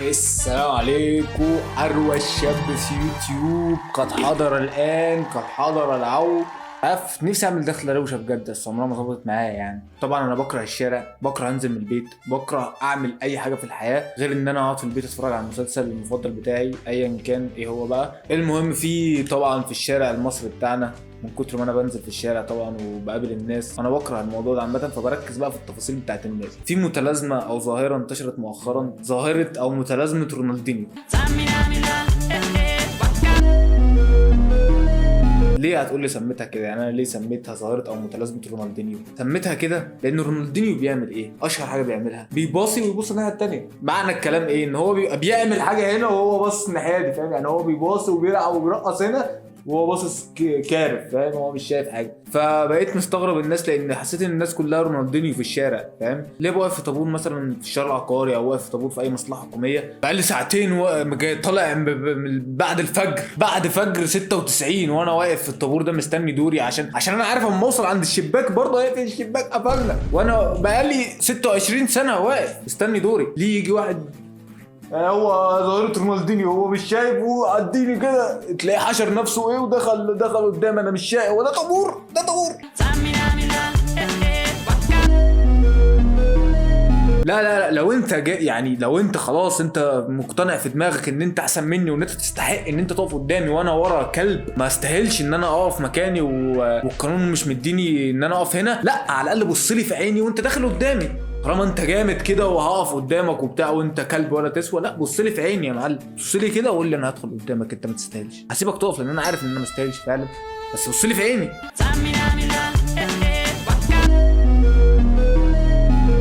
السلام عليكم أروى الشاب في يوتيوب. قد حضر الآن، قد حضر العود. نفسي اعمل دخله روشه بجد، بس عمرها ما ظبطت معايا يعني. طبعا انا بكره الشارع، بكره انزل من البيت، بكره اعمل اي حاجه في الحياه غير ان انا اقعد في البيت اتفرج على المسلسل المفضل بتاعي ايا كان ايه هو بقى. المهم في طبعا في الشارع المصري بتاعنا، من كتر ما انا بنزل في الشارع طبعا وبقابل الناس انا بكره الموضوع ده عامه، فبركز بقى في التفاصيل بتاعت الناس. في متلازمه او ظاهره انتشرت مؤخرا، ظاهره او متلازمه رونالدينيو. ليه هتقول لي سميتها كده؟ يعني انا ليه سميتها ظاهره او متلازمه رونالدينيو؟ سميتها كده لان رونالدينيو بيعمل ايه؟ اشهر حاجه بيعملها بيباصي ويبص الناحيه الثانيه. معنى الكلام ايه؟ ان هو بيبقى بيعمل حاجه هنا وهو باصص الناحيه دي، فاهم؟ يعني هو بيباصي وبيلعب وبيرقص هنا وهو باصص كارف، فاهم؟ هو مش شايف حاجه. فبقيت مستغرب الناس لان حسيت ان الناس كلها رونالدينيو في الشارع، فاهم؟ ليه واقف في طابور مثلا في الشارع العقاري او واقف في طابور في اي مصلحه حكوميه بقالي ساعتين طالع بعد الفجر، بعد فجر 96 وانا واقف في الطابور ده مستني دوري عشان انا عارف اما اوصل عند الشباك برضه هيقفل الشباك قفلنا، وانا بقالي 26 سنه واقف مستني دوري. ليه يجي واحد هو ظاهرة رونالدينيو هو مش شايف وعديني كده تلاقيه حشر نفسه ايه ودخل قدام، انا مش شايف. وده طابور، ده طابور. لا لو انت يعني لو انت خلاص انت مقتنع في دماغك ان انت احسن مني وان انت تستحق ان انت تقف قدامي وانا ورا كلب ما استاهلش ان انا اقف مكاني والقانون مش مديني ان انا اقف هنا، لا على الاقل بص لي في عيني وانت داخل قدامي. طالما انت جامد كده وهقف قدامك وبتاع وانت كلب ولا تسوى، لا بص لي في عيني يا معلم، بص لي كده وقول لي انا هدخل قدامك، انت ما تستاهلش. هسيبك تقف لان انا عارف ان انا ما استاهلش فعلا، بس بص لي في عيني.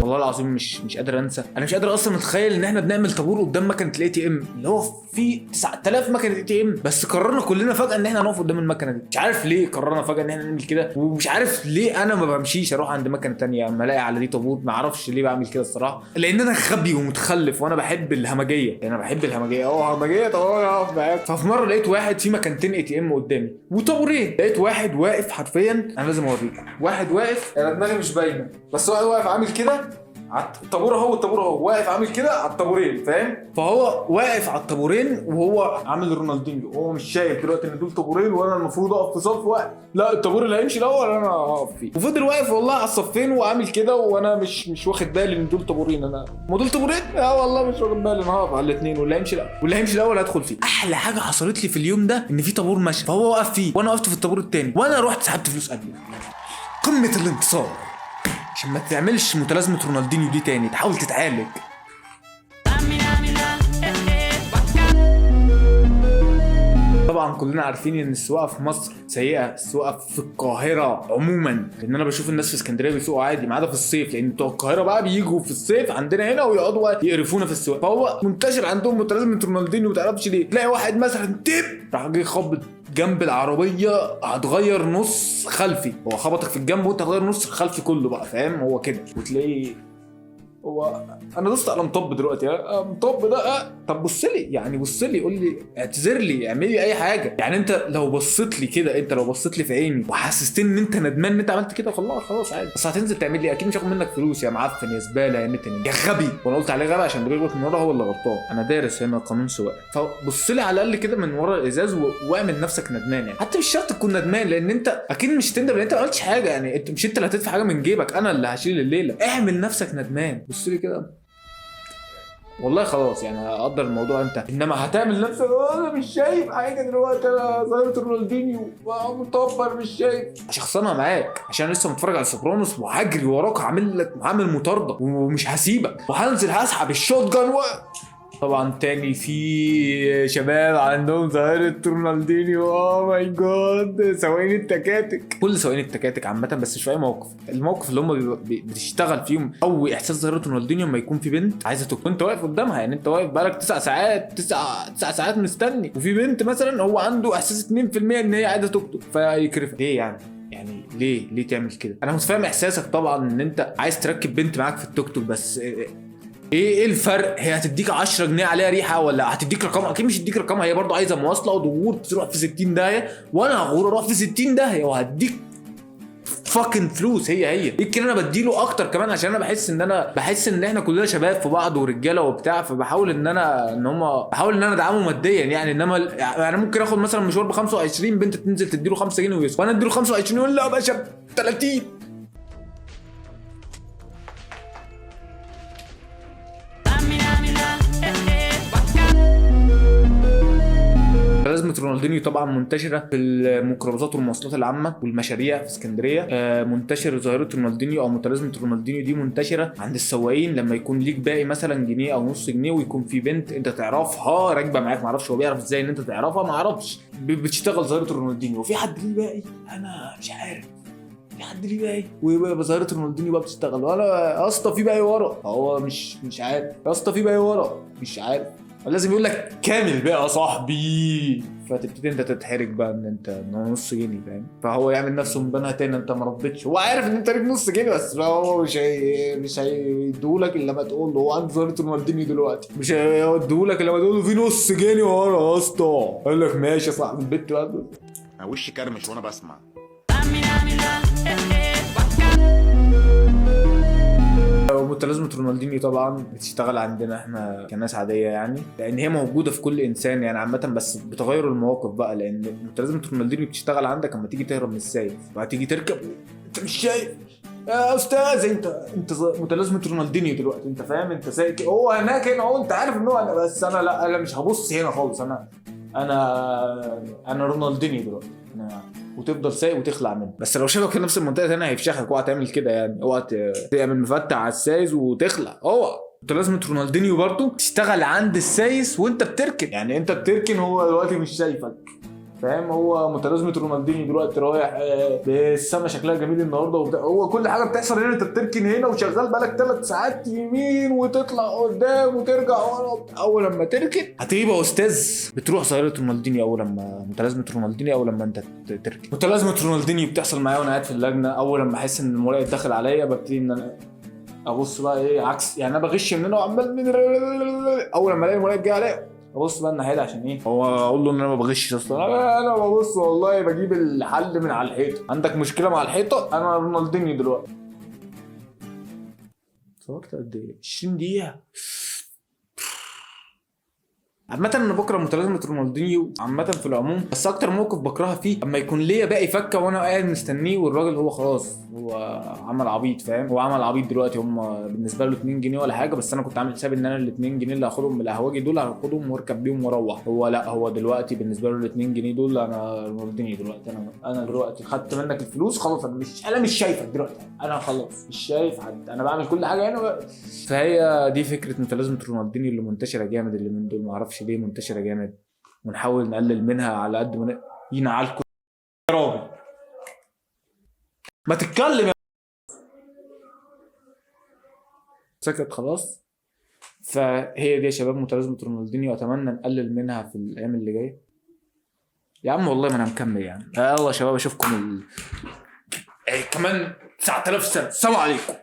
والله العظيم مش قادر انسى، انا مش قادر اصلا اتخيل ان احنا بنعمل طابور قدام مكنه الاي تي ام اللي هو في 9000 مكنه اي تي ام، بس قررنا كلنا فجاه ان احنا نقف قدام المكنه دي. مش عارف ليه قررنا فجاه ان احنا نعمل كده، ومش عارف ليه انا ما بمشيش اروح عند مكنه ثانيه اما الاقي على دي طابور. ما اعرفش ليه بعمل كده الصراحه، لان انا غبي ومتخلف وانا بحب الهمجيه، يعني انا بحب الهمجيه. همجيه طب انا اقف معاك. ففي مره لقيت واحد في مكانتين اي تي ام قدامي وطابورين، لقيت واحد واقف حرفيا، انا لازم اوريك واحد واقف، انا دماغي مش باينه بس واحد واقف عامل كده الطابور اهو، الطابور اهو واقف عامل كده على الطابورين، فاهم؟ فهو واقف على الطابورين وهو عامل رونالدينيو، هو مش شايف دلوقتي ان دول طابورين وانا المفروض اقف في صف واحد، لا الطابور اللي هيمشي الاول انا هقف فيه. وفضل واقف والله على الصفين وعامل كده وانا مش واخد بالي ان دول طابورين. انا ما دول طابورين؟ اه والله مش واخد بالي، انا هقف على الاثنين واللي هيمشي الاول هدخل فيه. احلى حاجه حصلت لي في اليوم ده ان في طابور ماشي فهو وقف فيه وانا وقفت في الطابور الثاني وانا رحت سحبت فلوس قبله. قمه الانتصار. عشان ما تعملش متلازمة رونالدينيو دي تاني، تحاول تتعالج. طبعا كلنا عارفين ان السواقه في مصر سيئه، السواقه في القاهره عموما، لان انا بشوف الناس في اسكندريه بيسوقوا عادي ما عدا في الصيف، لان بتوع القاهره بقى بييجوا في الصيف عندنا هنا ويقعدوا يقرفونا في السواقه. فهو منتشر عندهم متلازمه رونالدينيو، ما تعرفش ليه. تلاقي واحد مثلا راح جاي خبط جنب العربيه، هتغير نص خلفي، هو خبطك في الجنب وانت هتغير نص خلفي كله بقى، فاهم؟ هو كده. وتلاقيه هو انا دوست على مطب دلوقتي، مطب ده طب بص لي، يعني بص لي قول لي اعتذر لي اعمل لي اي حاجه. يعني انت لو بصيت لي كده، انت لو بصيت لي في عيني وحسستني ان انت ندمان ان انت عملت كده، خلاص عادي، بس هتنزل تعمل لي اكيد مش هاخد منك فلوس يا معفن يا زباله يا نتن يا غبي. وانا قلت عليه غبي عشان اللي بيغلط من ورا هو اللي غلطان، انا دارس هنا قانون سواقه. فبص لي على الاقل كده من ورا الازاز واعمل نفسك ندمان، يعني حتى مش شرط تكون ندمان لان انت اكيد مش هتندم لان انت ما عملتش حاجه، يعني انت مش انت اللي هتدفع حاجه من جيبك، انا اللي هشيل الليله. اعمل نفسك ندمان، بص لي كده والله خلاص، يعني هقدر الموضوع انت، انما هتعمل نفسك انا مش شايف حاجه دلوقتي، انا ظاهره رونالدينيو مطبر مش شايف. شخصنها معاك عشان لسه متفرج على سوبرانوس وهجري وراك هعمل مطارده ومش هسيبك وهنزل هسحب الشوت جان طبعا تاني في شباب عندهم ظاهرة رونالدينيو. اوه ماي جاد، سواقين التكاتك، كل سواقين التكاتك عامة، بس مش في اي موقف. الموقف اللي هم بتشتغل فيهم او احساس ظاهرة رونالدينيو لما يكون في بنت عايزة تكون انت واقف قدامها، يعني انت واقف بقالك 9 ساعات مستني، وفي بنت مثلا هو عنده احساس 2% ان هي عايزة تكتب فيكرفها. ليه يعني ليه تعمل كده؟ انا متفاهم احساسك طبعا ان انت عايز تركب بنت معاك في التوك توك، بس ايه الفرق؟ هي هتديك 10 جنيه عليها ريحه ولا هتديك رقم؟ اكيد مش هتديك رقم، هي برضو عايزه مواصله ودور تروح في 60 داهيه، وانا هغور اروح في 60 داهيه وهديك فاكن فلوس هي يمكن انا بديله اكتر كمان عشان انا بحس ان احنا كلنا شباب في بعض ورجاله وبتاع، فبحاول ان هم بحاول ان انا ادعمه ماديا يعني. انما انا ممكن اخد مثلا مشوار ب 25 بنت تنزل تديله 5 جنيه ويسكت، وانا اديله 25 يقول لا يا باشا 30. متلازمة رونالدينيو طبعا منتشرة في الميكروباصات والمواصلات العامة والمشاريع في اسكندرية. منتشر ظاهرة رونالدينيو او متلازمة رونالدينيو دي منتشرة عند السواقين لما يكون ليك باقي مثلا جنيه او نص جنيه ويكون في بنت انت تعرفها راكبة معاك، معرفش هو بيعرف ازاي ان انت تعرفها، معرفش بتشتغل ظاهرة رونالدينيو وفي حد ليه باقي انا مش عارف، في حد ليه باقي وظاهرة رونالدينيو بقى بتشتغل، وانا يا اسطى في باقي ورا، هو مش عارف يا اسطى في باقي ورا مش عارف، لازم يقول لك كامل بقى يا صاحبي، فتبتدي انت تتحرج بقى ان انت نص جنيه فاهم، فهو يعمل نفسه مبانها تاني انت ما ردتش، هو عارف ان انت ليك نص جنيه بس هو مش هيديهولك الا لما تقول له هو عنده ظاهرة رونالدينيو دلوقتي، مش هيديهولك الا لما تقول له في نص جنيه ورا يا اسطى، قال لك ماشي يا صاحبي البت بقى انا وشي كرمش وانا بسمع. متلازمة رونالدينيو طبعا بتشتغل عندنا احنا كناس عادية يعني، لان هي موجودة في كل انسان يعني عامة، بس بتغير المواقف بقى، لان متلازمة رونالدينيو بتشتغل عندك اما تيجي تهرب من السايق وهتيجي تركب انت مش شايف يا استاذ، انت متلازمة رونالدينيو دلوقتي انت فاهم، انت سايق هو هناك هنا اهو انت عارف ان هو انا، بس انا لا انا مش هبص هنا خالص، انا رونالدينيو دلوقتي وتفضل سايق وتخلع منه، بس لو شافك في نفس المنطقه ثانيه هيفشخك، اوعى تعمل كده يعني، اوعى تعمل مفتح على السايس وتخلع، اوعى. متلازمة رونالدينيو برضو تشتغل عند السايس وانت بتركن، يعني انت بتركن هو دلوقتي مش شايفك فاهم، هو متلازمة رونالدينيو دلوقتي رايح السما شكلها جميل النهارده هو كل حاجه بتحصل هنا انت بتركن هنا وشغال بقالك 3 ساعات يمين وتطلع قدام وترجع ورا، اول لما تركن هتبقى استاذ بتروح ظاهرة رونالدينيو، اول لما متلازمة رونالدينيو اول لما انت تركن. متلازمة رونالدينيو بتحصل معايا وانا قاعد في اللجنه، اول لما احس ان المراقب داخل عليا ببتدي ان انا ابص بقى ايه عكس، يعني انا بغش من هنا وعمال اول لما الاقي المراقب جه عليا ابص بقى الناحيه دي عشان ايه، هو اقول له ان انا ما بغشش اصلا، انا ببص والله بجيب الحل من على الحيطه، عندك مشكله مع الحيطه انا رونالدينيو دلوقتي. صورت قد ايه 20 دقيقه. عامة انا بكره متلازمة رونالدينيو عامة في العموم، بس اكتر موقف بكرهها فيه اما يكون ليا باقي فكه وانا قاعد مستنيه والراجل هو خلاص هو عمل عبيط فاهم، هو عمل عبيط دلوقتي، هم بالنسبه له 2 جنيه ولا حاجه، بس انا كنت عامل حسابي ان انا ال 2 جنيه اللي هاخدهم من القهوجي دول هاخدهم واركب بيهم واروح، هو لا هو دلوقتي بالنسبه له ال 2 جنيه دول انا رونالدينيو دلوقتي، انا دلوقتي خدت منك الفلوس خلاص، انا مش شايفك دلوقتي، انا خلاص مش شايف حد، انا بعمل كل حاجه هنا فهي دي فكره متلازمة رونالدينيو اللي منتشره جامد اللي من دول، ما اعرفش ليه منتشره جامد، ونحاول نقلل منها على قد ما ينعلكم يا راجل ما تتكلم يا سكت خلاص. فهي دي يا شباب متلازمة رونالدينيو، اتمنى نقلل منها في الايام اللي جايه يا عم، والله ما انا مكمل يعني، يلا يا شباب اشوفكم كمان 9000 سنه، السلام عليكم.